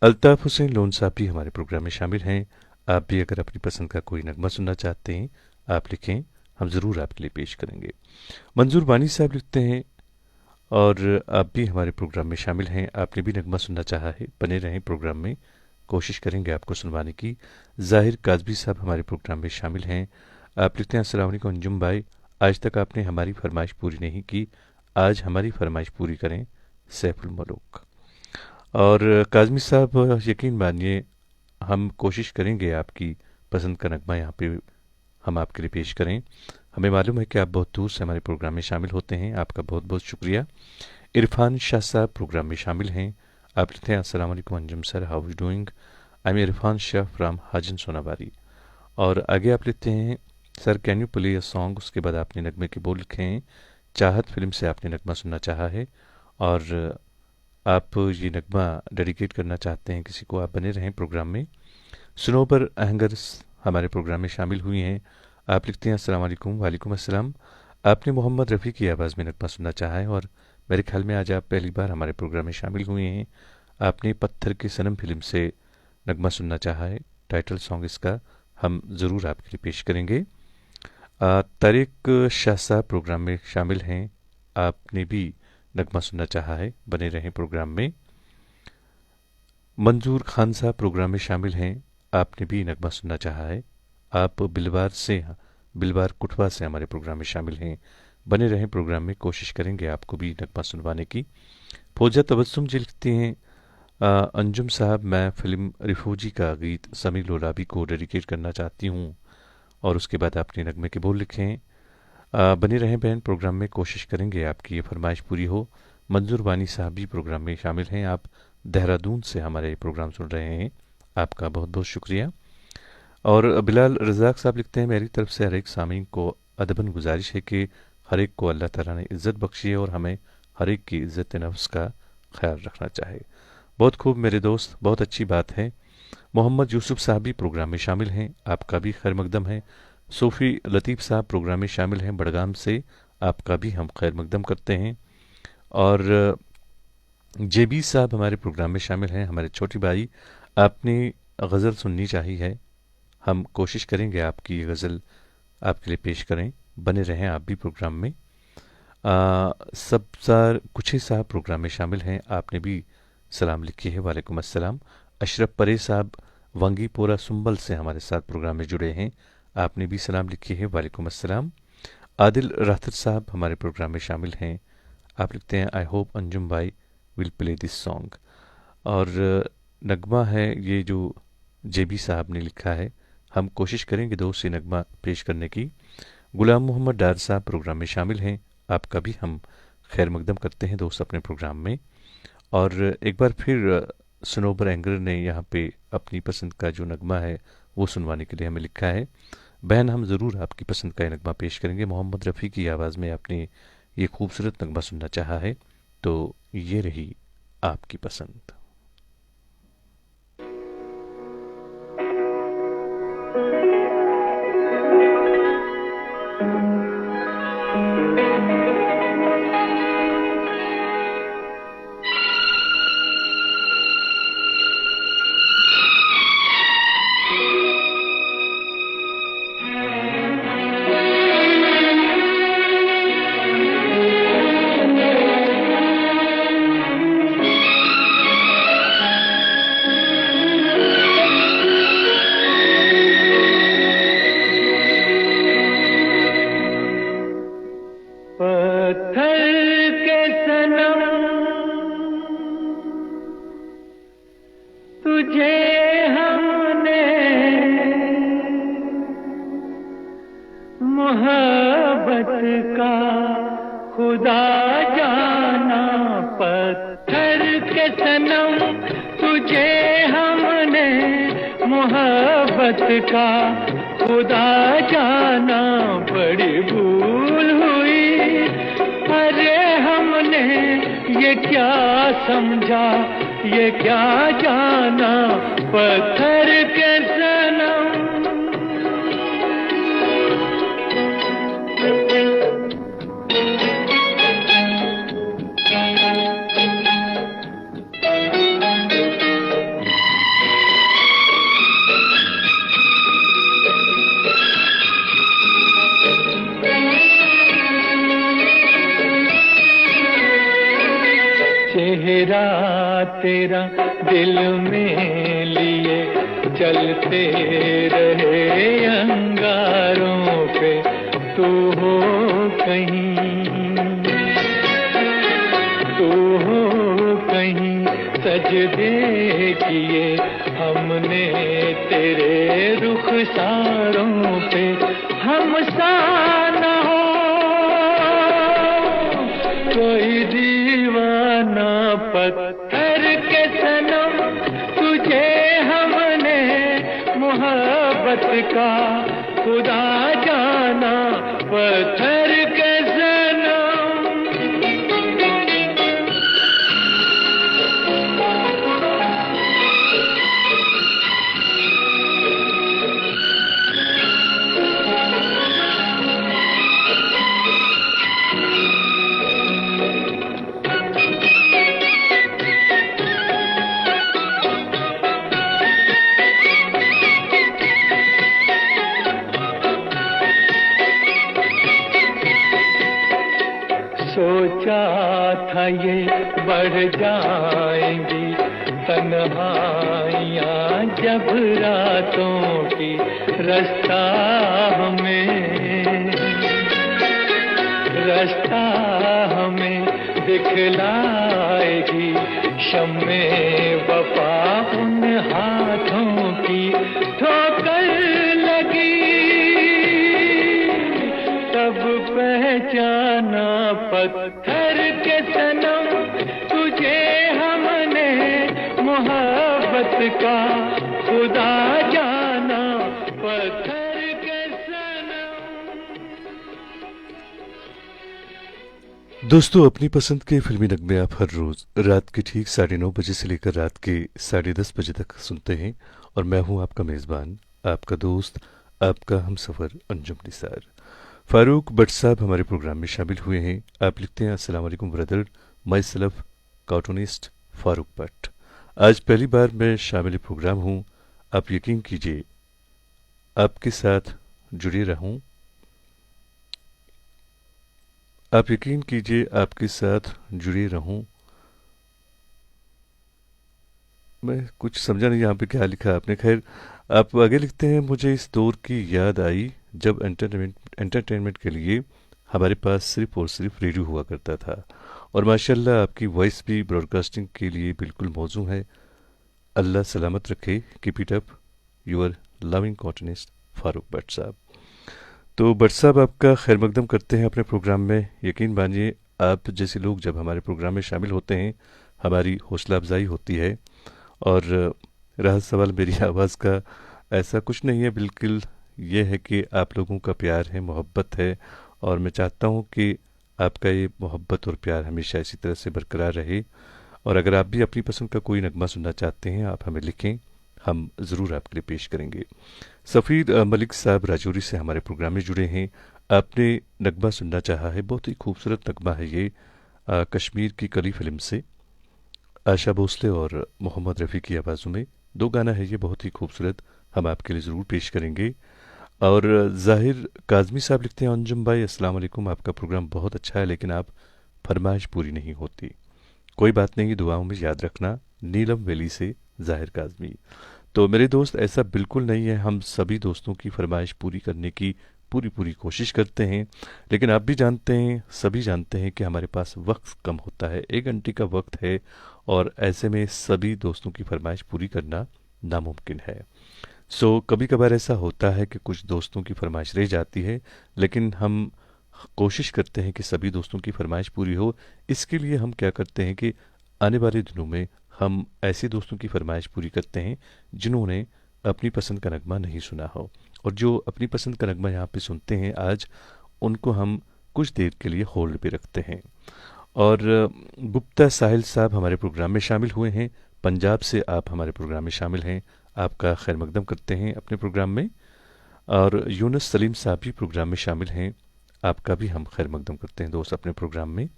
अल्ताफ़ हुसैन लोन साहब भी हमारे प्रोग्राम में शामिल हैं। आप भी अगर अपनी पसंद का कोई नगमा सुनना चाहते हैं, आप लिखें, हम ज़रूर आपके लिए पेश करेंगे। मंजूर वानी साहब लिखते हैं, और आप भी हमारे प्रोग्राम में शामिल हैं, आपने भी नगमा सुनना चाहा है, बने रहें प्रोग्राम में, कोशिश करेंगे आपको सुनवाने की। ज़ाहिर काजबी साहब हमारे प्रोग्राम में शामिल हैं। आप लिखते हैं, अस्सलाम वालेकुम अंजुम भाई, आज तक आपने हमारी फरमाइश पूरी नहीं की, आज हमारी फरमाइश पूरी करें, सैफुल मलूक। और काज़मी साहब, यकीन मानिए हम कोशिश करेंगे आपकी पसंद का नगमा यहाँ पे हम आपके लिए पेश करें। हमें मालूम है कि आप बहुत दूर से हमारे प्रोग्राम में शामिल होते हैं, आपका बहुत बहुत शुक्रिया। इरफान शाह साहब प्रोग्राम में शामिल हैं। आप लिखते हैं, अस्सलाम वालेकुम Anjum sir, how you doing, I am Irfan Shah from Hajan Sonabari. और आगे आप लिखते हैं, sir can you play a song. उसके बाद आपने नगमे के बोल लिखे हैं, चाहत फिल्म से आपने नगमा सुनना चाहा है और आप ये नगमा डेडिकेट करना चाहते हैं किसी को। आप बने रहें प्रोग्राम में। सुनोबर अहंगर्स हमारे प्रोग्राम में शामिल हुई हैं। आप लिखते हैं, अस्सलाम वालेकुम। वालेकुम अस्सलाम। आपने मोहम्मद रफ़ी की आवाज़ में नगमा सुनना चाहा है और मेरे ख्याल में आज आप पहली बार हमारे प्रोग्राम में शामिल हुए हैं। आपने पत्थर के सनम फिल्म से नगमा सुनना चाहा है। टाइटल सॉन्ग इसका हम ज़रूर आपके लिए पेश करेंगे। तारिक शाह साहब प्रोग्राम में शामिल हैं। आपने भी नगमा सुनना चाहा है, बने रहें प्रोग्राम में। मंजूर खान साहब प्रोग्राम में शामिल हैं। आपने भी नगमा सुनना चाहा है। आप बिलवार कुटवा से हमारे प्रोग्राम में शामिल हैं, बने रहें प्रोग्राम में। कोशिश करेंगे आपको भी नगमा सुनवाने की। फौजा तबस्सुम जी लिखती हैं, अंजुम साहब मैं फ़िल्म रिफूजी का गीत समीर लोलाबी को डेडिकेट करना चाहती हूँ। और उसके बाद आपने नगमे के बोल लिखे हैं। बने रहें बहन प्रोग्राम में, कोशिश करेंगे आपकी ये फरमाइश पूरी हो। मंजूर वानी साहब भी प्रोग्राम में शामिल हैं। आप देहरादून से हमारे प्रोग्राम सुन रहे हैं, आपका बहुत बहुत शुक्रिया। और बिलाल रज़ाक साहब लिखते हैं, मेरी तरफ से हर एक सामीन को अदबन गुजारिश है कि हर एक को अल्लाह ताला ने इज़्ज़त बख्शी है और हमें हर एक की इज़्ज़त नफ्स का ख्याल रखना चाहिए। बहुत खूब मेरे दोस्त, बहुत अच्छी बात है। मोहम्मद यूसुफ साहब भी प्रोग्राम में शामिल हैं, आपका भी खैर मकदम है। सूफ़ी लतीफ़ साहब प्रोग्राम में शामिल हैं बड़गाम से, आपका भी हम खैर मकदम करते हैं। और जेबी साहब हमारे प्रोग्राम में शामिल हैं, हमारे छोटे भाई। आपने गज़ल सुननी चाहिए है, हम कोशिश करेंगे आपकी ये गज़ल आपके लिए पेश करें, बने रहें आप भी प्रोग्राम में। सब्ज़ार कुछे साहब प्रोग्राम में शामिल हैं, आपने भी सलाम लिखी है, वालेकुम अस्सलाम। अशरफ परे साहब वंगीपोरा सुंबल से हमारे साथ प्रोग्राम में जुड़े हैं, आपने भी सलाम लिखी है, वालेकुम अस्सलाम। आदिल राहत साहब हमारे प्रोग्राम में शामिल हैं। आप लिखते हैं, आई होप अंजुम भाई विल प्ले दिस सॉन्ग। और नगमा है ये जो जेबी साहब ने लिखा है, हम कोशिश करेंगे दोस्त से नगमा पेश करने की। गुलाम मोहम्मद डार साहब प्रोग्राम में शामिल हैं, आपका भी हम खैर मकदम करते हैं दोस्त अपने प्रोग्राम में। और एक बार फिर सनोबर एंगर ने यहाँ पे अपनी पसंद का जो नगमा है वो सुनवाने के लिए हमें लिखा है। बहन हम ज़रूर आपकी पसंद का ये नगमा पेश करेंगे। मोहम्मद रफ़ी की आवाज़ में आपने ये खूबसूरत नगमा सुनना चाहा है, तो ये रही आपकी पसंद। तेरा दिल में लिए चलते रहे अंगारों पे, तू हो कहीं सज सजदे किए हमने तेरे रुखसारों पे, हम सा न हो कोई दीवाना पत्थर के सनम, तुझे हमने मोहब्बत का खुदा जाना, पत्थर के सनम। सोचा था ये बढ़ जाएंगी तन्हाइयाँ जब रातों की, रास्ता हमें दिखलाएगी शम्मे वफा उन हाथों की, ठोकर लगी तब पहचाना पत्थर के सनम, तुझे हमने मोहब्बत का खुदा जाना, पत्थर के सनम। दोस्तों, अपनी पसंद के फिल्मी नगमे आप हर रोज रात के ठीक 9:30 बजे से लेकर रात के 10:30 बजे तक सुनते हैं, और मैं हूं आपका मेज़बान, आपका दोस्त, आपका हमसफ़र अंजुम निसार। फारूक भट्ट साहब हमारे प्रोग्राम में शामिल हुए हैं। आप लिखते हैं, अस्सलाम वालेकुम brother, my self cartoonist Farooq Bhatt. आज पहली बार मैं शामिल प्रोग्राम हूँ। आप यकीन कीजिए आपके साथ जुड़े रहूं, आप यकीन कीजिए आपके साथ जुड़े रहूं। मैं कुछ समझा नहीं यहाँ पे क्या लिखा आपने। खैर, आप आगे लिखते हैं, मुझे इस दौर की याद आई जब एंटरटेनमेंट के लिए हमारे पास सिर्फ और सिर्फ रेडियो हुआ करता था, और माशाल्लाह आपकी वॉइस भी ब्रॉडकास्टिंग के लिए बिल्कुल मौजू है। अल्लाह सलामत रखे, keep it up, your loving cartoonist Farooq Bhat sahab. तो भट्ट साहब आपका खैर मकदम करते हैं अपने प्रोग्राम में। यकीन मानिए आप जैसे लोग जब हमारे प्रोग्राम में शामिल होते हैं हमारी हौसला अफजाई होती है। और रहा सवाल मेरी आवाज़ का, ऐसा कुछ नहीं है, बिल्कुल ये है कि आप लोगों का प्यार है, मोहब्बत है, और मैं चाहता हूँ कि आपका ये मोहब्बत और प्यार हमेशा इसी तरह से बरकरार रहे। और अगर आप भी अपनी पसंद का कोई नगमा सुनना चाहते हैं आप हमें लिखें, हम ज़रूर आपके लिए पेश करेंगे। सफ़ीर मलिक साहब राजौरी से हमारे प्रोग्राम में जुड़े हैं। आपने नगमा सुनना चाहा है, बहुत ही खूबसूरत नगमा है ये, कश्मीर की कली फिल्म से, आशा भोसले और मोहम्मद रफ़ी की आवाज़ों में 2 गाना है ये, बहुत ही खूबसूरत, हम आपके लिए ज़रूर पेश करेंगे। और ज़ाहिर काज़मी साहब लिखते हैं, अंजुम भाई अस्सलाम वालेकुम, आपका प्रोग्राम बहुत अच्छा है लेकिन आप फरमाइश पूरी नहीं होती। कोई बात नहीं, दुआओं में याद रखना। नीलम वैली से ज़ाहिर काज़मी। तो मेरे दोस्त, ऐसा बिल्कुल नहीं है, हम सभी दोस्तों की फरमाइश पूरी करने की पूरी कोशिश करते हैं, लेकिन आप भी जानते हैं, सभी जानते हैं कि हमारे पास वक्त कम होता है, 1 घंटे का वक्त है, और ऐसे में सभी दोस्तों की फरमाइश पूरी करना नामुमकिन है। सो कभी कभार ऐसा होता है कि कुछ दोस्तों की फरमाइश रह जाती है, लेकिन हम कोशिश करते हैं कि सभी दोस्तों की फरमाइश पूरी हो। इसके लिए हम क्या करते हैं कि आने वाले दिनों में हम ऐसे दोस्तों की फरमाइश पूरी करते हैं जिन्होंने अपनी पसंद का नगमा नहीं सुना हो, और जो अपनी पसंद का नगमा यहाँ पे सुनते हैं आज, उनको हम कुछ देर के लिए होल्ड पे रखते हैं। और गुप्ता साहिल साहब हमारे प्रोग्राम में शामिल हुए हैं, पंजाब से आप हमारे प्रोग्राम में शामिल हैं, आपका खैर मकदम करते हैं अपने प्रोग्राम में। और यूनुस सलीम साहब भी प्रोग्राम में शामिल हैं, आपका भी हम खैर मकदम करते हैं दोस्त अपने प्रोग्राम में।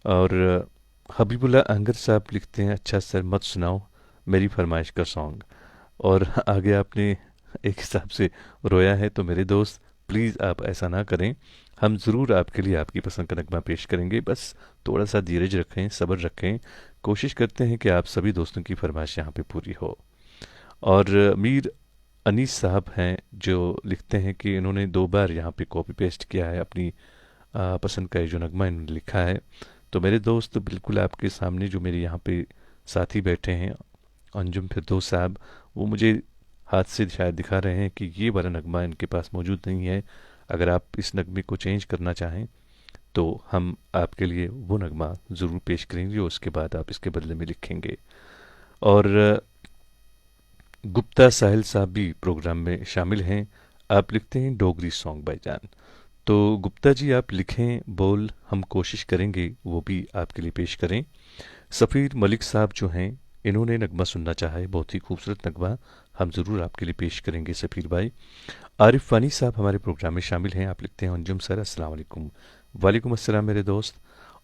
और हबीबुल्ला अहंगर साहब लिखते हैं, अच्छा सर मत सुनाओ मेरी फरमाइश का सॉन्ग। और आगे आपने एक हिसाब से रोया है, तो मेरे दोस्त प्लीज़ आप ऐसा ना करें, हम ज़रूर आपके लिए आपकी पसंद का नगमा पेश करेंगे। बस थोड़ा सा धीरज रखें, सब्र रखें, कोशिश करते हैं कि आप सभी दोस्तों की फरमाइश यहाँ पे पूरी हो। और मीर अनीस साहब हैं जो लिखते हैं कि इन्होंने 2 बार यहाँ पे कॉपी पेस्ट किया है अपनी पसंद का जो नगमा इन्होंने लिखा है। तो मेरे दोस्त बिल्कुल आपके सामने जो मेरे यहाँ पे साथी बैठे हैं अंजुम फिरदौस साहब, वो मुझे हाथ से शायद दिखा रहे हैं कि ये वाला नगमा इनके पास मौजूद नहीं है, अगर आप इस नगमे को चेंज करना चाहें तो हम आपके लिए वो नगमा ज़रूर पेश करेंगे, उसके बाद आप इसके बदले में लिखेंगे। और गुप्ता साहिल साहब भी प्रोग्राम में शामिल हैं, आप लिखते हैं डोगरी सॉन्ग भाईजान। तो गुप्ता जी आप लिखें बोल, हम कोशिश करेंगे वो भी आपके लिए पेश करें। सफ़ीर मलिक साहब जो हैं इन्होंने नगमा सुनना चाहा है, बहुत ही खूबसूरत नगमा, हम ज़रूर आपके लिए पेश करेंगे सफ़ीर भाई। आरिफ वानी साहब हमारे प्रोग्राम में शामिल हैं, आप लिखते हैं अंजुम सर अस्सलाम वालेकुम। वालेकुम अस्सलाम मेरे दोस्त।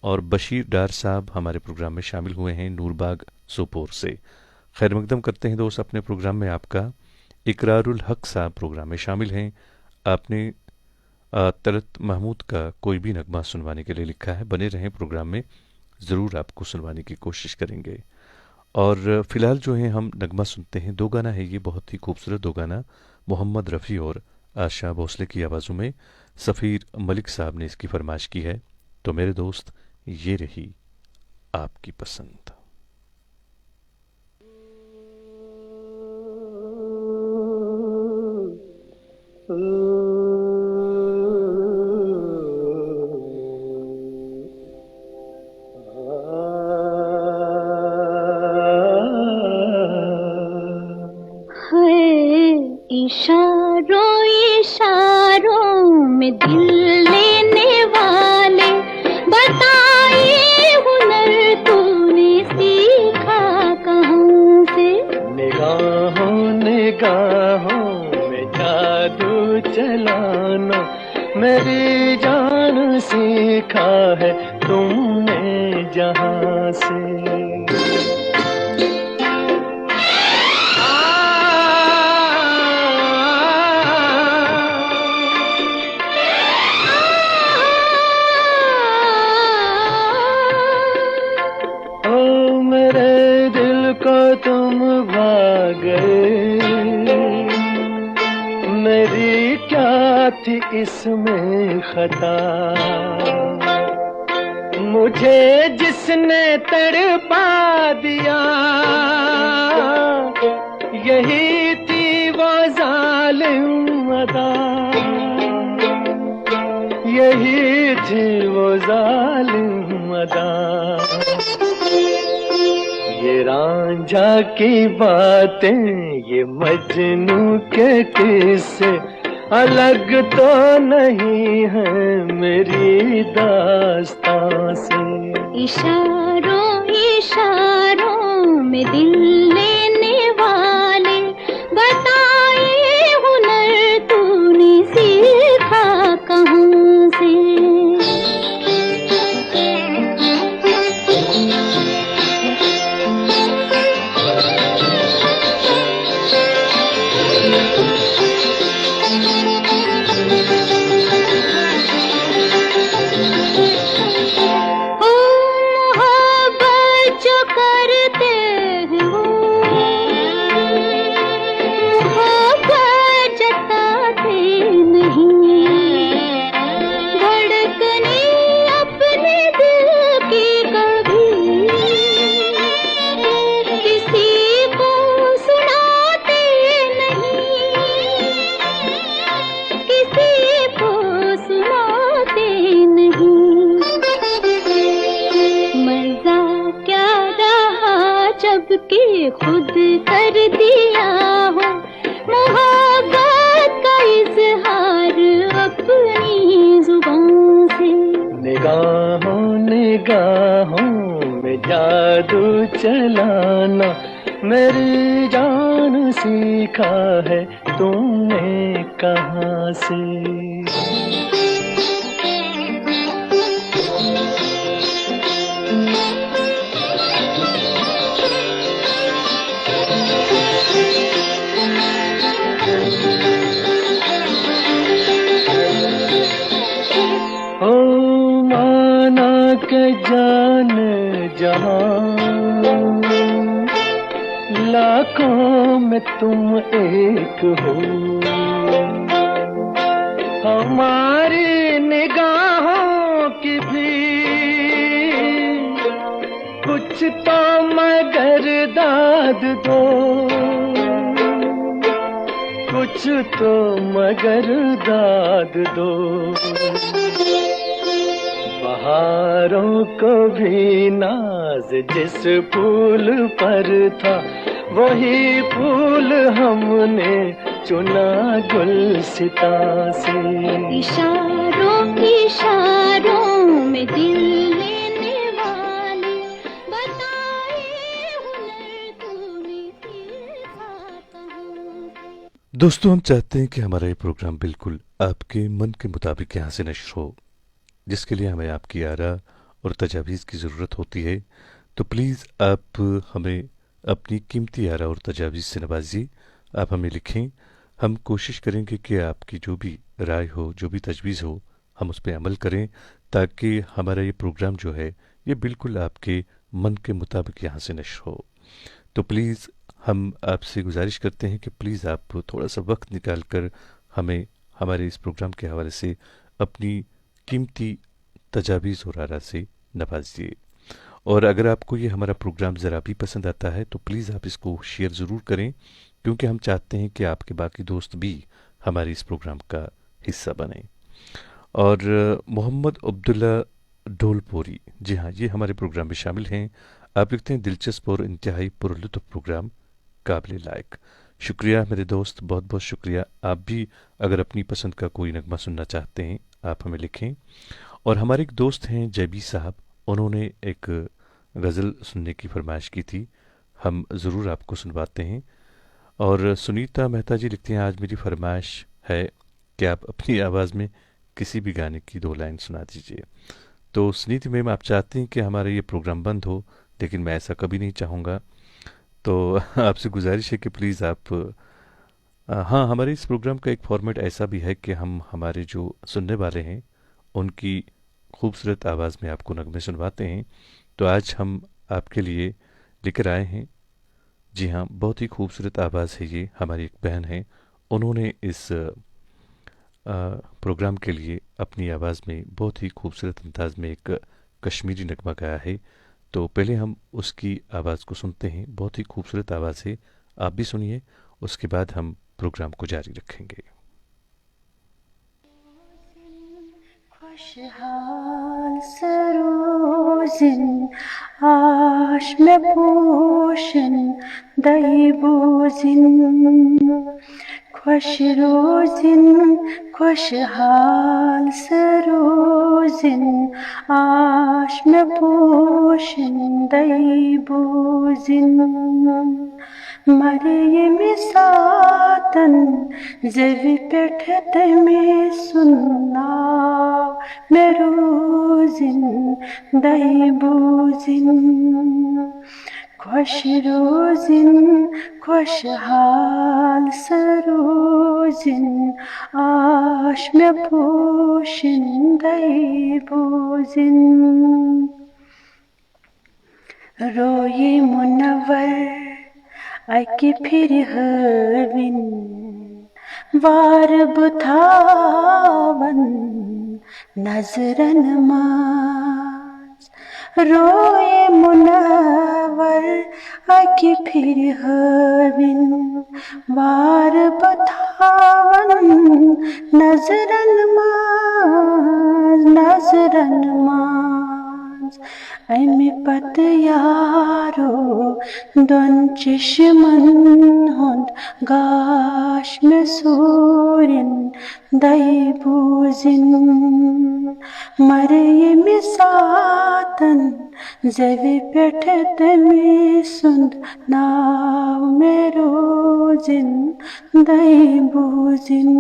और बशीर डार साहब हमारे प्रोग्राम में शामिल हुए हैं नूरबाग सोपोर से, खैर मकदम करते हैं दोस्त अपने प्रोग्राम में आपका। इकरारुल हक साहब प्रोग्राम में शामिल हैं, आपने तलत महमूद का कोई भी नगमा सुनवाने के लिए लिखा है, बने रहें प्रोग्राम में, ज़रूर आपको सुनवाने की कोशिश करेंगे। और फ़िलहाल जो है हम नगमा सुनते हैं, दो गाना है ये, बहुत ही खूबसूरत दो गाना, मोहम्मद रफ़ी और आशा भोसले की आवाज़ों में, सफ़ीर मलिक साहब ने इसकी फरमाइश की है। तो मेरे दोस्त ये रही आपकी पसंद। इशारों इशारों में दिल लेने वाले, बताइए हुनर तूने सीखा कहाँ से? निगाहों निगाहों में जादू चलाना मेरी जान सीखा है तुमने जहाँ से। तुम भाग गए, मेरी क्या थी इसमें खता, मुझे जिसने तड़पा दिया यही थी वो जालिम अदा, यही थी वो जालिम अदा। ये रांझा की बातें, ये मजनू के किस्से अलग तो नहीं है मेरी दास्तां से। इशारों इशारों में दिल लेने वाले, बताइए हुनर तूने सीखा कहाँ से? खुद कर दिया हो मोहब्बत का इजहार अपनी जुबान से। निगाहों निगाहों में जादू चलाना मेरी जान सीखा है तुमने कहाँ से। जान जहां लाखों में तुम एक हो, हमारी निगाहों की भी कुछ तो मगर दाद दो, कुछ तो मगर दाद दो। बहारों को भी नाज जिस फूल पर था, वही फूल हमने चुना गुलसिता से। इशारों इशारों में दिल लेने वाले, बताए हुनर तूने सीखा कहाँ। दोस्तों, हम चाहते हैं कि हमारा ये प्रोग्राम बिल्कुल आपके मन के मुताबिक यहाँ से नश्र हो, जिसके लिए हमें आपकी आरा और तजावीज़ की ज़रूरत होती है। तो प्लीज़ आप हमें अपनी कीमती आरा और तजावीज़ से नवाजिए। आप हमें लिखें, हम कोशिश करेंगे कि आपकी जो भी राय हो, जो भी तजवीज़ हो, हम उस पर अमल करें, ताकि हमारा ये प्रोग्राम जो है ये बिल्कुल आपके मन के मुताबिक यहाँ से नश्र हो। तो प्लीज़ हम आपसे गुजारिश करते हैं कि प्लीज़ आप थोड़ा सा वक्त निकाल कर हमें हमारे इस प्रोग्राम के हवाले से अपनी कीमती तजावीज़ और आरा से नवाजिए। और अगर आपको ये हमारा प्रोग्राम ज़रा भी पसंद आता है तो प्लीज़ आप इसको शेयर ज़रूर करें, क्योंकि हम चाहते हैं कि आपके बाकी दोस्त भी हमारे इस प्रोग्राम का हिस्सा बने। और मोहम्मद अब्दुल्ला ढोलपुरी, जी हाँ, ये हमारे प्रोग्राम में शामिल हैं। आप लिखते हैं, दिलचस्प और इंतहाई पुरलुत्फ़ प्रोग्राम, काबिल लायक। शुक्रिया मेरे दोस्त, बहुत बहुत शुक्रिया। आप भी अगर अपनी पसंद का कोई नगमा सुनना चाहते हैं आप हमें लिखें। और हमारे एक दोस्त हैं जैबी साहब, उन्होंने एक गज़ल सुनने की फरमाइश की थी, हम ज़रूर आपको सुनवाते हैं। और सुनीता मेहता जी लिखती हैं, आज मेरी फरमाइश है कि आप अपनी आवाज़ में किसी भी गाने की 2 लाइन सुना दीजिए। तो सुनीति मैम, आप चाहती हैं कि हमारा ये प्रोग्राम बंद हो, लेकिन मैं ऐसा कभी नहीं चाहूँगा। तो आपसे गुजारिश है कि प्लीज़ आप हाँ, हमारे इस प्रोग्राम का एक फॉर्मेट ऐसा भी है कि हम हमारे जो सुनने वाले हैं उनकी खूबसूरत आवाज़ में आपको नगमे सुनवाते हैं। तो आज हम आपके लिए लेकर आए हैं, जी हाँ, बहुत ही खूबसूरत आवाज़ है ये। हमारी एक बहन है, उन्होंने इस प्रोग्राम के लिए अपनी आवाज़ में बहुत ही खूबसूरत अंदाज में एक कश्मीरी नगमा गाया है। तो पहले हम उसकी आवाज़ को सुनते हैं, बहुत ही खूबसूरत आवाज़ है, आप भी सुनिए, उसके बाद हम प्रोग्राम को जारी रखेंगे। खुशहाल सरोज़िन आश में पोशन दैबोज़िन, खुश रोज़िन खुशहाल सरोज़िन आश में पोशन दैबोज़िन, मरियम सातन ज़वी पेठ तमे सुन्नाव मेरोज़िन दैबोज़िन, खुश रोज़िन खुशहाल सरोज़िन आश में पोशन दैबोज़िन, रोये मुनव्वर अके फिर हविन वार बुथावन नजरन माज, रोए मुनव्वर अके फिर हविन वार बुथावन नजरन माज, नजरन माज, अमे पत यारो दोन चश्मन हुंद गाश में सूरिन दैबोज़िन, मरियम सातन ज़वी पेठ तमे सुंद नाव मेरोज़िन दैबोज़िन,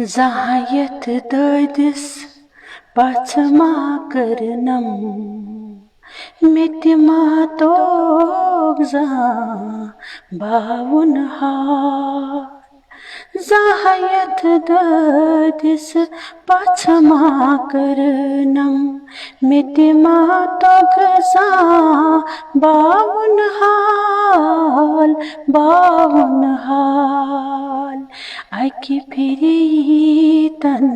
ज़ायत ददिस पछमा करनम मितिमा तोग जहाँ बावन हाल, ज़ायत ददिस पछमा करनम मितिमा तोग जहाँ बावन हाल, बावन हाल, अके फिरी तन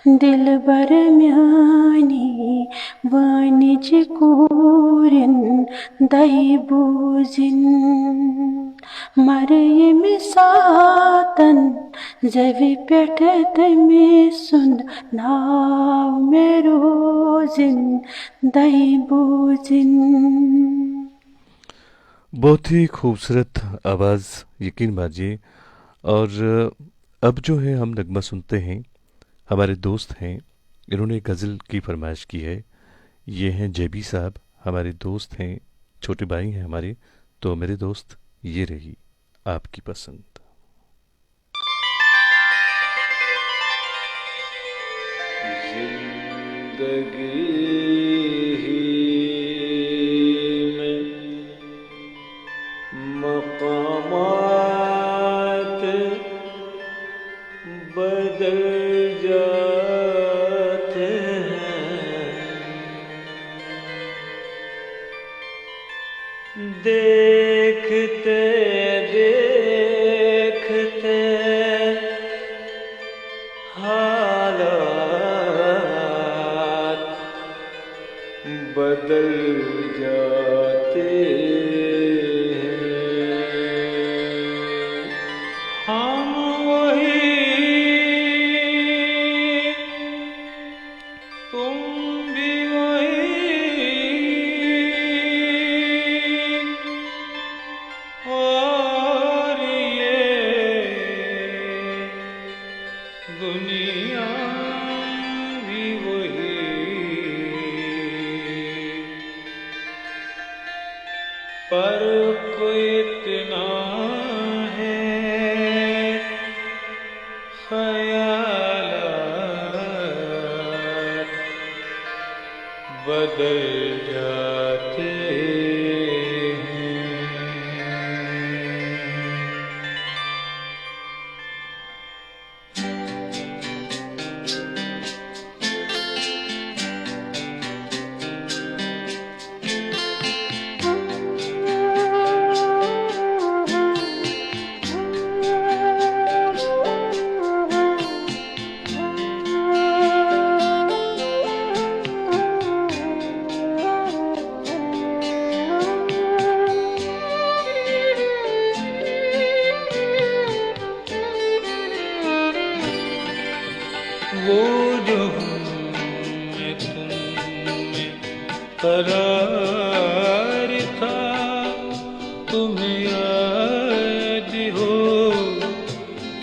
दिल बर म्यानी वाणिज कोरिन दही बूजिन मरियम सातन जवी पेट में सुन नाव में रोजिन दही बूजिन। बहुत ही खूबसूरत आवाज़, यकीन मानिए। और अब जो है हम नगमा सुनते हैं, हमारे दोस्त हैं, इन्होंने गज़ल की फरमाइश की है। ये हैं जेबी साहब, हमारे दोस्त हैं, छोटे भाई हैं हमारे। तो मेरे दोस्त, ये रही आपकी पसंद। जिंदगी में मकामात बदल जाते हैं, देखते देखते हालात बदल जाते हैं। हम वही, तुम भी वही, और ये दुनिया भी वही। पर कोई इतना है ख्यालात बदल जाते हैं। वो जो मैं तुम में करार था, तुम्हें याद हो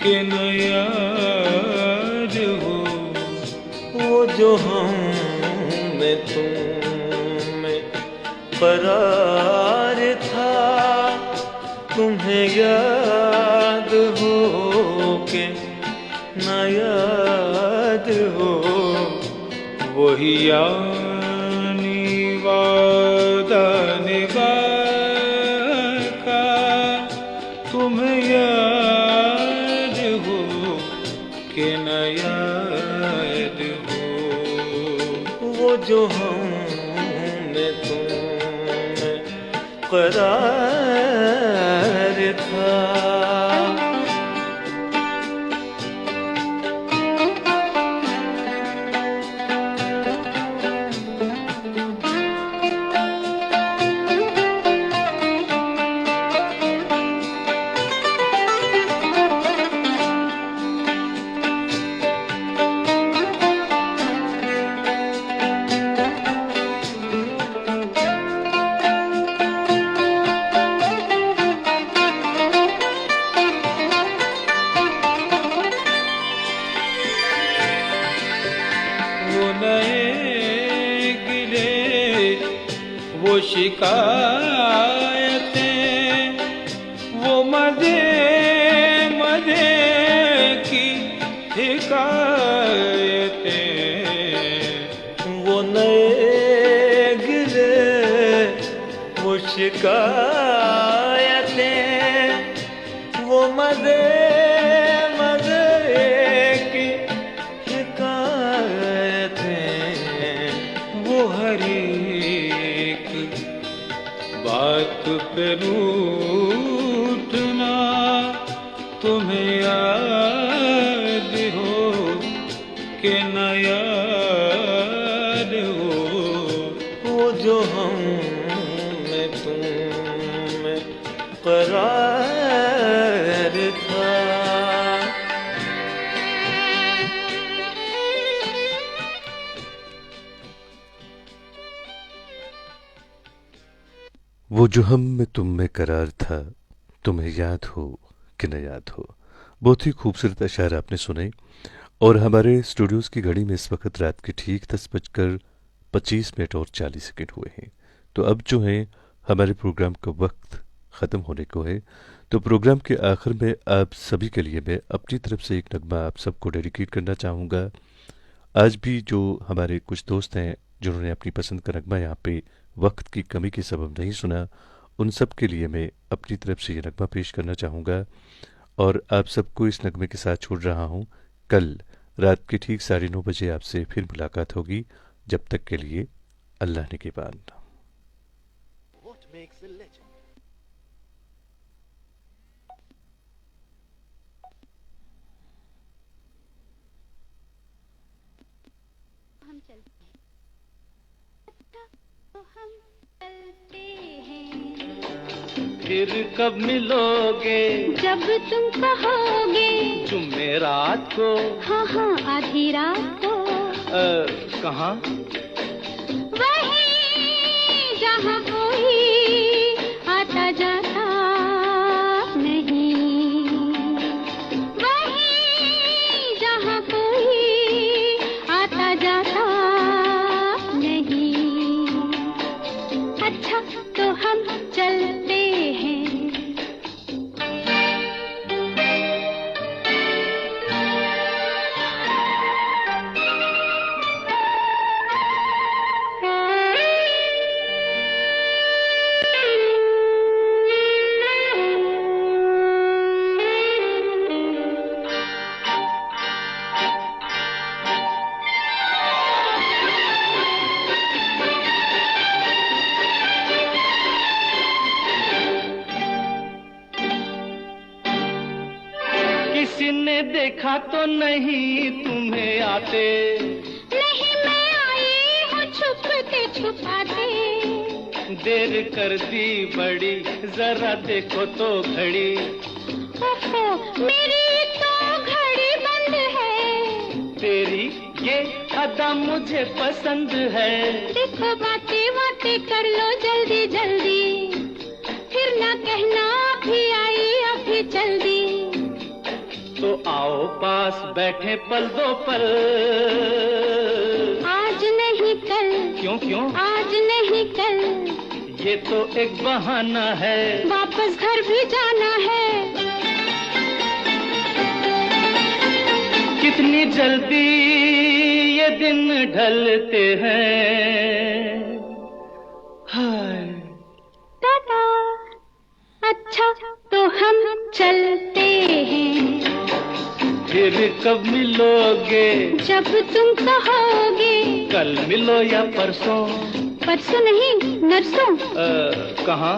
कि न याद हो। वो जो हम में तुम में करार था, तुम्हें याद हो कि न याद हो। वही यानी वादा निभा का तुम्हें याद हो कि न याद हो। वो जो हम में तुम में करार था। वो शिकायतें, वो मजे मजे की हिकायतें, वो नए गिले वो शिकायतें, वो मजे मजे की हिकायतें, वो हरी बात पे रूठना तुम्हें याद हो कि न याद हो। करार था। वो जो हम में तुम में करार था, तुम्हें याद हो कि न याद हो। बहुत ही खूबसूरत अशार आपने सुने। और हमारे स्टूडियोज़ की घड़ी में इस वक्त रात के ठीक 10:25 और 40 सेकंड हुए हैं। तो अब जो है हमारे प्रोग्राम का वक्त ख़त्म होने को है। तो प्रोग्राम के आखिर में आप सभी के लिए मैं अपनी तरफ से एक नगमा आप सबको डेडिकेट करना चाहूँगा। आज भी जो हमारे कुछ दोस्त हैं जिन्होंने अपनी पसंद का नगमा यहाँ पे वक्त की कमी के सबब नहीं सुना, उन सब के लिए मैं अपनी तरफ से ये नगमा पेश करना चाहूँगा और आप सबको इस नगमे के साथ छोड़ रहा हूँ। कल रात के ठीक 9:30 बजे आपसे फिर मुलाकात होगी। जब तक के लिए अल्लाह ने के बाद। हम चलते हैं, तो हम चलते हैं, फिर कब मिलोगे जब तुम कहोगे, जुमेरात को? हाँ हाँ आधी रात को, कहाँ? वहीं जहाँ कोई आता जाता नहीं, वहीं जहाँ कोई आता जाता नहीं। अच्छा तो हम चलते हैं, किसी ने देखा तो नहीं तुम्हें आते? नहीं मैं आई हूँ छुपते छुपाते, देर कर दी बड़ी, जरा देखो तो घड़ी। ओहो मेरी तो घड़ी बंद है, तेरी ये अदा मुझे पसंद है। देखो बातें बातें कर लो जल्दी जल्दी, फिर ना कहना अभी आई अभी जल्दी। तो आओ पास बैठे पल दो पल, आज नहीं कल, क्यों क्यों? आज नहीं कल, ये तो एक बहाना है, वापस घर भी जाना है। कितनी जल्दी ये दिन ढलते हैं। हाय टाटा, अच्छा तो हम चलते हैं, फिर कब मिलोगे? जब तुम कहोगे, कल मिलो या परसों? परसों नहीं नरसों। कहाँ?